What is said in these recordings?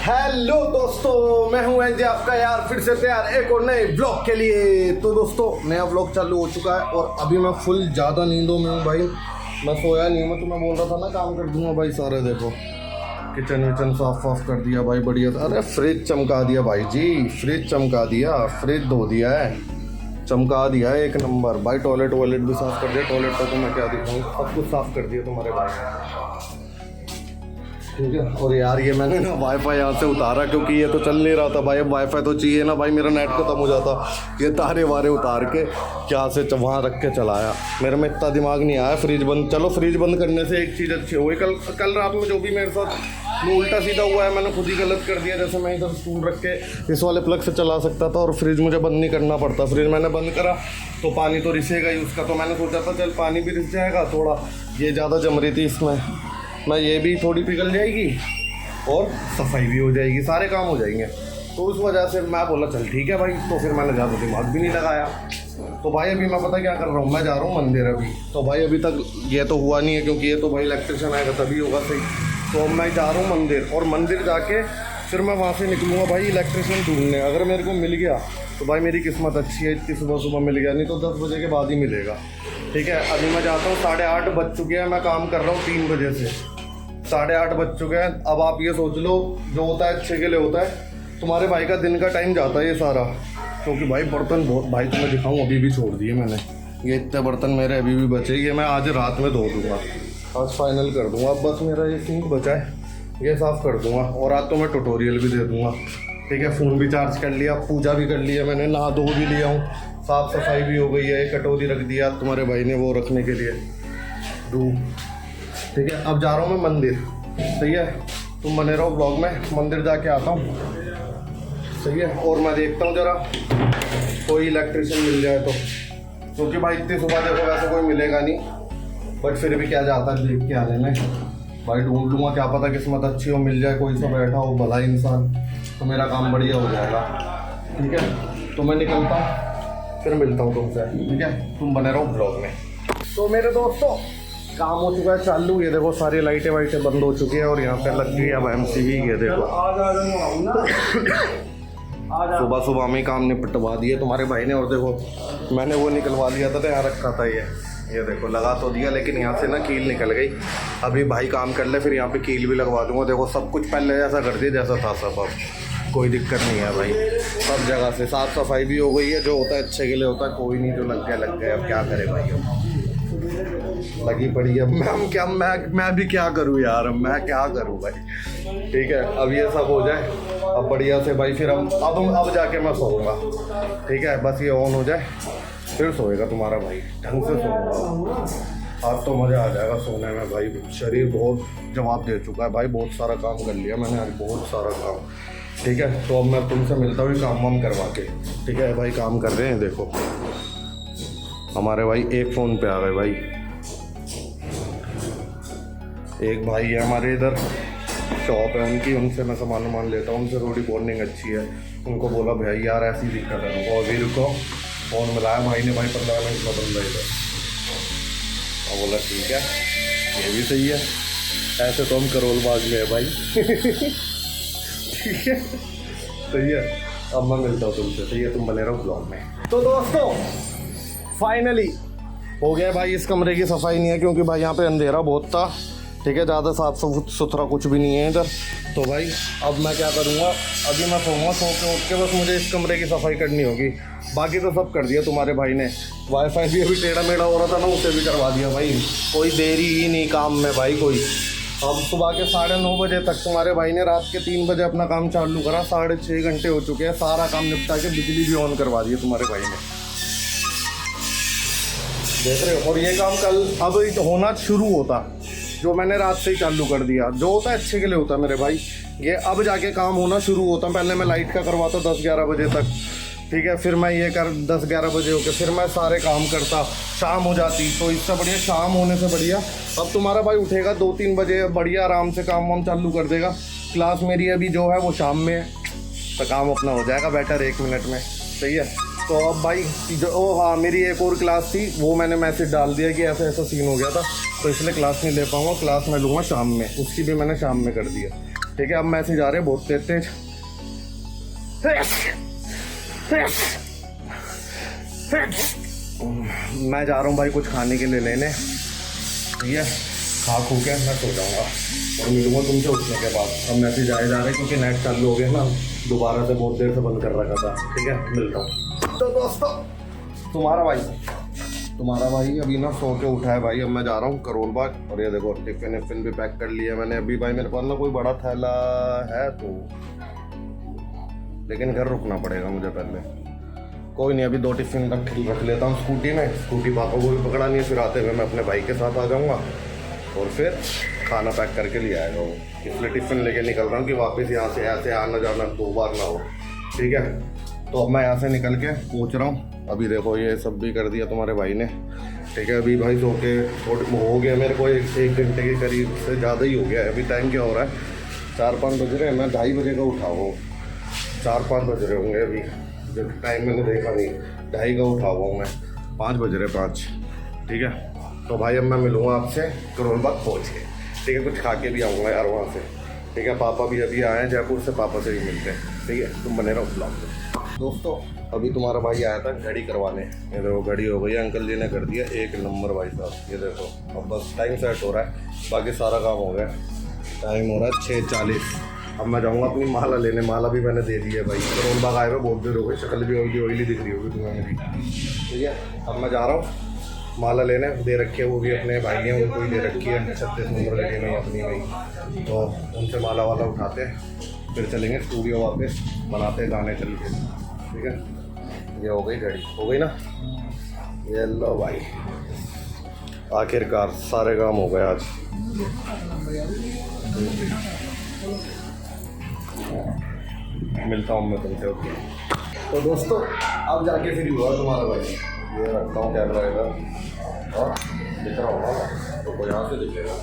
Hello दोस्तों, मैं हूं एनजे आपका यार, फिर से तैयार एक और नए ब्लॉग के लिए। तो दोस्तों नया ब्लॉग चालू हो चुका है और अभी मैं फुल ज़्यादा नींदों में हूँ भाई। मैं सोया नहीं हूँ, तो मैं बोल रहा था ना काम कर दूंगा भाई। सारे देखो किचन विचन साफ वाफ कर दिया भाई, बढ़िया। अरे फ्रिज चमका दिया भाई जी, फ्रिज चमका दिया, फ्रिज धो दिया है, चमका दिया है एक नंबर भाई। टॉयलेट वॉयलेट भी साफ़ कर दिया, टॉयलेट का तो मैं क्या दिखाऊँ, सब कुछ साफ़ कर दिया तुम्हारे भाई, ठीक है। और यार ये मैंने ना वाईफाई यहाँ से उतारा क्योंकि ये तो चल नहीं रहा था भाई। अब वाईफाई तो चाहिए ना भाई, मेरा नेट खत्म हो जाता। ये तारे वारे उतार के क्या से वहाँ रख के चलाया। मेरे में इतना दिमाग नहीं आया फ्रिज बंद। चलो फ्रिज बंद करने से एक चीज़ अच्छी हो गई, कल रात में जो भी मेरे साथ उल्टा सीधा हुआ है मैंने खुद ही गलत कर दिया। जैसे मैं इधर स्टूल रख के इस वाले प्लग से चला सकता था और फ्रिज मुझे बंद नहीं करना पड़ता। फ्रिज मैंने बंद करा तो पानी तो रिसेगा ही उसका, तो मैंने सोचा था चल पानी भी रिस जाएगा थोड़ा। ये ज़्यादा जम रही थी इसमें, मैं ये भी थोड़ी पिघल जाएगी और सफाई भी हो जाएगी, सारे काम हो जाएंगे। तो उस वजह से मैं बोला चल ठीक है भाई। तो फिर मैंने ज़्यादा दिमाग भी नहीं लगाया। तो भाई अभी मैं पता क्या कर रहा हूँ, मैं जा रहा हूँ मंदिर अभी। तो भाई अभी तक ये तो हुआ नहीं है क्योंकि ये तो भाई इलेक्ट्रिशियन आएगा तभी होगा सही। तो अब मैं जा रहा हूँ मंदिर, और मंदिर जाके फिर मैं वहाँ से निकलूँगा भाई इलेक्ट्रिशियन ढूंढने। अगर मेरे को मिल गया तो भाई मेरी किस्मत अच्छी है, इतनी सुबह सुबह मिल गया, नहीं तो 10 बजे के बाद ही मिलेगा, ठीक है। अभी मैं जाता हूँ, 8:30 बज चुके हैं, मैं काम कर रहा हूँ 3 बजे से, 8:30 बज चुके हैं। अब आप ये सोच लो जो होता है अच्छे के लिए होता है। तुम्हारे भाई का दिन का टाइम जाता है ये सारा, क्योंकि भाई बर्तन बहुत, भाई तुम्हें दिखाऊं अभी भी छोड़ दिए मैंने। ये इतने बर्तन मेरे अभी भी बचे, ये मैं आज रात में धो दूंगा, आज फाइनल कर दूंगा। अब बस मेरा ये सिंक बचा है, ये साफ़ कर दूंगा। और आज तो मैं ट्यूटोरियल भी दे दूंगा, ठीक है। फ़ोन भी चार्ज कर लिया, पूजा भी कर लिया मैंने, नहा धो भी लिया हूँ, साफ़ सफाई भी हो गई है। कटोरी रख दिया तुम्हारे भाई ने वो रखने के लिए दूध, ठीक है। अब जा रहा हूँ मैं मंदिर, सही है। तुम बने रहो ब्लॉग में, मंदिर जाके आता हूँ, सही है। और मैं देखता हूँ जरा कोई इलेक्ट्रिशियन मिल जाए तो, क्योंकि भाई इतनी सुबह देखो वैसे कोई मिलेगा नहीं, बट फिर भी क्या जाता है देख के आने में भाई। ढूंढ लूँगा, क्या पता किस्मत अच्छी हो, मिल जाए कोई सा बैठा हो भला इंसान, तो मेरा काम बढ़िया हो जाएगा, ठीक है। तो मैं निकलता हूँ, फिर मिलता हूँ तुमसे, ठीक है। तुम बने रहो ब्लॉग में। तो मेरे दोस्तों काम हो चुका है चालू, ये देखो सारी लाइटें वाइटें बंद हो चुकी है और यहाँ पे लग गई अब एमसीबी। ये देखो सुबह सुबह में काम निपटवा दिए तुम्हारे भाई ने। और देखो मैंने वो निकलवा लिया था, तो यहाँ रखा था ये देखो लगा तो दिया, लेकिन यहाँ से ना कील निकल गई। अभी भाई काम कर ले, फिर यहाँ पे कील भी लगवा दूंगा। देखो सब कुछ पहले जैसा कर दिया जैसा था सब, अब कोई दिक्कत नहीं है भाई। सब जगह से साफ़ सफाई भी हो गई है, जो होता है अच्छे के लिए होता है। कोई नहीं, जो लग गया अब क्या करे भाई, अब लगी पड़ी है। मैं भी क्या करूँ यार, मैं क्या करूँ भाई, ठीक है। अब ये सब हो जाए अब बढ़िया से भाई, फिर अब जाके मैं सोऊंगा, ठीक है। बस ये ऑन हो जाए फिर सोएगा तुम्हारा भाई, ढंग से सोऊंगा। आज तो मज़ा आ जाएगा सोने में भाई। शरीर बहुत जवाब दे चुका है भाई, बहुत सारा काम कर लिया मैंने आज, बहुत सारा काम, ठीक है। तो अब मैं तुमसे मिलता हूँ काम वाम करवा के, ठीक है। भाई काम कर रहे हैं, देखो हमारे भाई एक फ़ोन पे आ गए भाई। एक भाई है हमारे इधर, शॉप है उनकी, उनसे मैं सामान लेता हूँ, उनसे थोड़ी बॉन्डिंग अच्छी है। उनको बोला भाई यार ऐसी दिक्कत है, उनको अभी रुको, फ़ोन मिलाया भाई ने, भाई 15 मिनट में बंदा इधर। और बोला ठीक है, ये भी सही है, ऐसे तो हम करोलबाज में है भाई ठीक है, सही है। अब मैं मिलता हूँ तुमसे, सही है। तुम बने रहो ब्लॉग में। तो दोस्तों फाइनली हो गया भाई, इस कमरे की सफाई नहीं है क्योंकि भाई यहाँ पे अंधेरा बहुत था, ठीक है। ज़्यादा साफ सुथरा कुछ भी नहीं है इधर। तो भाई अब मैं क्या करूँगा, अभी मैं सोऊंगा, सो के उठ के बस मुझे इस कमरे की सफाई करनी होगी। बाकी तो सब कर दिया तुम्हारे भाई ने। वाईफाई भी अभी टेढ़ा मेढ़ा हो रहा था ना, उसे भी करवा दिया भाई। कोई देरी ही नहीं काम में भाई कोई। अब सुबह के 9:30 बजे तक तुम्हारे भाई ने रात के 3 बजे अपना काम चालू करा, 6.5 घंटे हो चुके हैं, सारा काम निपटा के बिजली भी ऑन करवा दी तुम्हारे भाई ने, देख रहे हो। और ये काम कल अब होना शुरू होता, जो मैंने रात से ही चालू कर दिया। जो होता है अच्छे के लिए होता है मेरे भाई, ये अब जाके काम होना शुरू होता। पहले मैं लाइट का करवाता 10-11 बजे तक, ठीक है। फिर मैं ये कर 10-11 बजे होके फिर मैं सारे काम करता, शाम हो जाती। तो इससे बढ़िया शाम होने से बढ़िया अब तुम्हारा भाई उठेगा 2-3 बजे, बढ़िया आराम से काम वाम चालू कर देगा। क्लास मेरी अभी जो है वो शाम में है, तो काम अपना हो जाएगा बेटर 1 मिनट में, सही है। तो अब भाई जो हाँ मेरी एक और क्लास थी, वो मैंने मैसेज डाल दिया कि ऐसा ऐसा सीन हो गया था, तो इसलिए क्लास नहीं ले पाऊँगा, क्लास मैं लूँगा शाम में। उसकी भी मैंने शाम में कर दिया, ठीक है, अब मैसेज आ रहे हैं बहुत तेज तेज। मैं जा रहा हूँ भाई कुछ खाने के लिए लेने, ठीक है, खा खू के मैं सो जाऊँगा और मिलूंगा तुमसे उठने के बाद। अब मैसेज आए जा रहे हैं क्योंकि नेट चालू हो गया ना, दोबारा से बहुत देर से बंद कर रखा था। ठीक है, मिलता हूँ। तो दोस्तों तुम्हारा भाई अभी ना सो के उठा है भाई। अब मैं जा रहा हूँ करोल बाग और ये देखो टिफिन विफिन भी पैक कर लिया मैंने। अभी भाई मेरे पास ना कोई बड़ा थैला है तो, लेकिन घर रुकना पड़ेगा मुझे पहले। कोई नहीं, अभी 2 टिफिन रख लेता हूँ स्कूटी में। स्कूटी पापा को भी पकड़ा नहीं है, फिर आते हुए मैं अपने भाई के साथ आ जाऊँगा और फिर खाना पैक करके ले आएगा वो। इसलिए टिफिन लेके निकल रहा हूँ कि वापस यहाँ से ऐसे आना जाना 2 बार ना हो। ठीक है, तो अब मैं यहाँ से निकल के पहुँच रहा हूँ। अभी देखो ये सब भी कर दिया तुम्हारे भाई ने। ठीक है, अभी भाई सो के हो गया मेरे को 1 घंटे के करीब से ज़्यादा ही हो गया है। अभी टाइम क्या हो रहा है, 4-5 बज रहे हैं। मैं 2:30 बजे का उठा हूँ, 4-5 बज रहे होंगे अभी, जब टाइम मैंने देखा नहीं। 2:30 का उठा हुआ हूँ मैं, 5 बज रहे 5। ठीक है, तो भाई अब मैं मिलूँगा आपसे करोल बाग पहुँच के। ठीक है, कुछ खा के भी आऊँगा यार वहाँ से। ठीक है, पापा भी अभी आए हैं जयपुर से, पापा से भी मिलते हैं। ठीक है, तुम बने रहो ब्लॉग में। दोस्तों अभी तुम्हारा भाई आया था घड़ी करवाने। ये देखो घड़ी हो गई, अंकल जी ने कर दिया 1 नंबर भाई साहब। ये देखो अब बस टाइम सेट हो रहा है, बाकी सारा काम हो गया। टाइम हो रहा है 6:40। अब मैं जाऊँगा अपनी माला लेने। माला भी मैंने दे दी है भाई। करोल बाग आए हुए बहुत देर हो गई, शक्ल भी ऑयली दिख रही होगी तुम्हें मेरी। ठीक है, अब मैं जा रहा हूँ माला लेने। दे रखी है वो भी अपने भाई हैं, उनको ही दे रखी है 36 नंबर गली में अपनी गई। तो उनसे माला वाला उठाते हैं, फिर चलेंगे स्टूडियो वापस, बनाते हैं गाने चल के। ठीक है, ये हो गई घड़ी, हो गई ना। ये लो भाई, आखिरकार सारे काम हो गए आज। मिलता हूँ मैं तुमसे। ओके, तो दोस्तों अब जाके फिर हुआ तुम्हारा भाई। ये रखता हूँ कैमरा इधर और दिख रहा होगा तो कोई यहाँ से दिखेगा।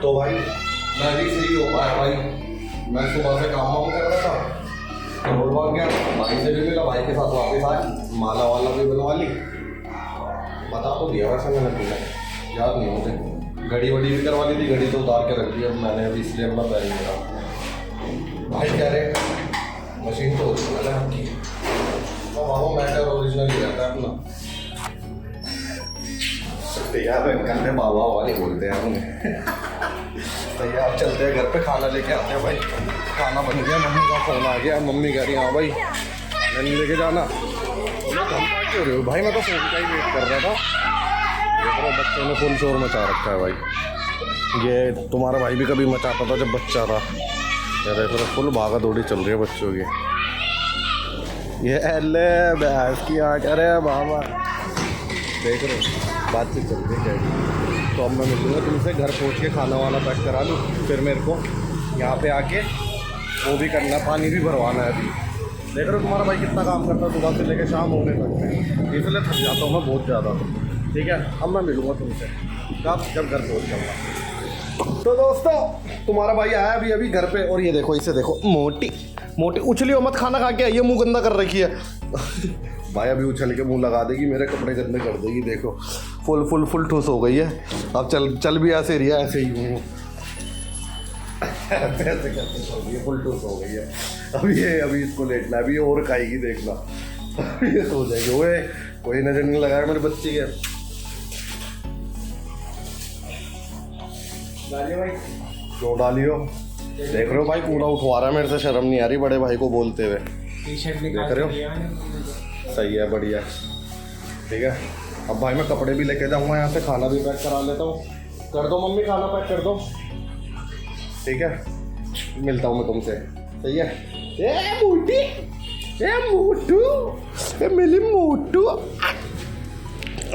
तो भाई मैं भी फ्री हो पाया भाई। मैं सुबह से काम वाम कर रहा था, तो बोलवा गया, भाई से भी मिला, भाई के साथ वापस आए, माला वाला भी बनवा ली। बता तो दिया वैसे मैंने, तुम्हें याद नहीं मुझे। घड़ी वड़ी भी करवा ली थी, घड़ी तो उतार के रख दी अब मैंने, अभी इसलिए अपना पैर मेरा। भाई कह रहे मशीन तो ओरिजिनल है आपकी, तो बाबा मैटर ओरिजिनल ही रहता है अपना। यार कंधे बाबा वाले बोलते हैं उन्हें। तो यार चलते हैं घर पे, खाना लेके आते हैं भाई। खाना बन गया, मम्मी का फ़ोन आ गया। मम्मी कह रही हाँ भाई नहीं लेके जाना। क्यों रहे हो भाई, मैं तो फ़ोन का ही वेट कर रहा था। देखो बच्चों ने फुल शोर मचा रखा है भाई। ये तुम्हारा भाई भी कभी मचाता था जब बच्चा था। ये देखो फुल भागा दौड़ी चल रही है बच्चों की। ये अल्ले भैंस की आ करे बाबा, देख रहे हो बातचीत चल रही है। तो अब मैं मिलूँगा तुमसे, घर पहुँच के खाना वाना पैक करा लूँ, फिर मेरे को यहाँ पे आके वो भी करना, पानी भी भरवाना है अभी। देख रहे हो तुम्हारा भाई कितना काम करता है सुबह से लेकर शाम होने तक, इसलिए थक जाता हूँ मैं बहुत ज़्यादा। ठीक है, अब मैं मिलूँगा तुमसे जब घर पहुँच जाऊँगा। तो दोस्तों तुम्हारा भाई आया अभी घर पे, और ये देखो इसे देखो, मोटी मोटी उछली हो मत, खाना खा के आइए, मुँह गंदा कर रखी है। भाई अभी उछल के मुंह लगा देगी, मेरे कपड़े गंदे कर देगी। देखो फुल फुल फुल ठूस हो गई है। अब चल भी ऐसे रही है, ऐसे ही हूँ ऐसे करते चल रही है, फुल ठूस हो गई है। अभी इसको लेटना, अभी और खाएगी देखना, ये सो जाएगी। ओए कोई नजर नहीं लगाया मेरे बच्चे के। भाई क्यों डालियो, देख रहे हो भाई कूड़ा उठवा रहा है मेरे से, शर्म नहीं आ रही बड़े भाई को बोलते हुए। देख रहे हो, सही है, बढ़िया। ठीक है, अब भाई मैं कपड़े भी लेके जाऊंगा यहाँ से, खाना भी पैक करा लेता हूँ। कर दो मम्मी, खाना पैक कर दो। ठीक है, मिलता हूँ मैं तुमसे। सही है। ए मोटी, ए मोटू, ए मिली मोटू,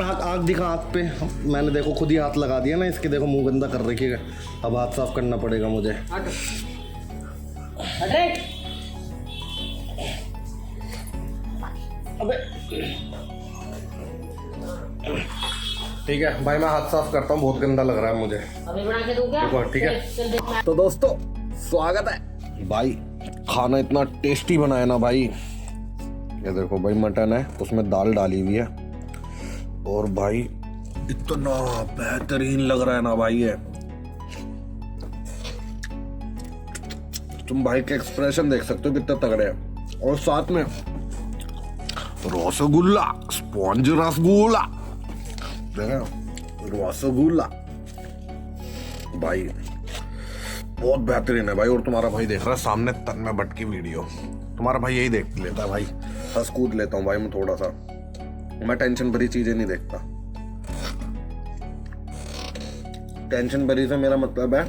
आँख दिखा हाथ पे। मैंने देखो खुद ही हाथ लगा दिया ना इसके, देखो मुंह गंदा कर रखिएगा। अब हाथ साफ करना पड़ेगा मुझे। अबे ठीक है भाई, मैं हाथ साफ करता हूँ, बहुत गंदा लग रहा है मुझे। अभी बना के दूं क्या? ठीक है, तो दोस्तों स्वागत है भाई। खाना इतना टेस्टी बनाया ना भाई। ये देखो भाई मटन है, उसमें दाल डाली हुई है और भाई इतना बेहतरीन लग रहा है ना भाई। ये तुम भाई के एक्सप्रेशन देख सकते हो कितने तगड़े हैं। और साथ में रसगुल्ला, स्पॉन्ज रसगुल्ला, देखा रसगुल्ला भाई बहुत बेहतरीन है भाई। और तुम्हारा भाई देख रहा है सामने तन्मय भट्ट की वीडियो, तुम्हारा भाई यही देख लेता है भाई। हंस कूद लेता हूँ भाई मैं थोड़ा सा, मैं टेंशन भरी चीजें नहीं देखता। टेंशन भरी से मेरा मतलब है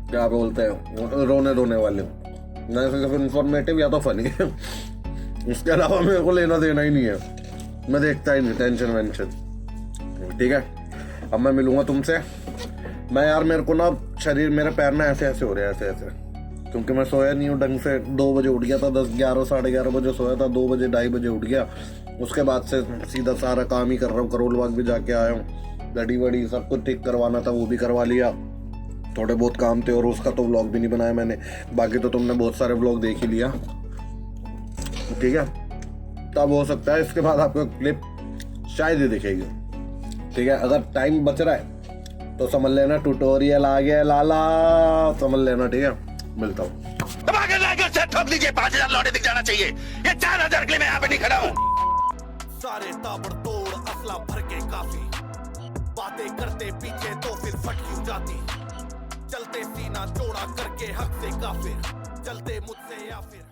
क्या बोलते हैं, रोने रोने वाले। मैं सिर्फ इंफॉर्मेटिव या तो फनी उसके अलावा मेरे को लेना देना ही नहीं है, मैं देखता ही नहीं टेंशन वेंशन। ठीक है, अब मैं मिलूंगा तुमसे। मैं यार मेरे को ना शरीर, मेरे पैर ना ऐसे ऐसे हो रहे हैं, ऐसे ऐसे, क्योंकि मैं सोया नहीं हूँ ढंग से। 2 बजे उठ गया था, 10, 11, साढ़े 11 बजे सोया था, 2 बजे 2:30 बजे उठ गया। उसके बाद से सीधा सारा काम ही कर रहा हूँ। करोल बाग भी जाके आया हूँ, गड्डी वड़ी सब कुछ ठीक करवाना था वो भी करवा लिया। थोड़े बहुत काम थे और उसका तो व्लॉग भी नहीं बनाया मैंने। बाकी तो तुमने बहुत सारे व्लॉग देख ही लिया। ठीक है, तब हो सकता है इसके बाद आपको क्लिप शायद ही दिखेगी। ठीक है, अगर टाइम बच रहा है तो समझ लेना ट्यूटोरियल आ गया लाला, समझ लेना। ठीक है, मिलता हूँ। ठोक लीजिए, 5,000 लौटे दिख जाना चाहिए। ये 4,000 के लिए मैं यहाँ पे नहीं खड़ा हूँ। सारे ताबड़तोड़ असला भर के काफी, बातें करते पीछे तो फिर फट क्यों जाती। चलते सीना चौड़ा करके हक से काफिर, चलते मुझसे या फिर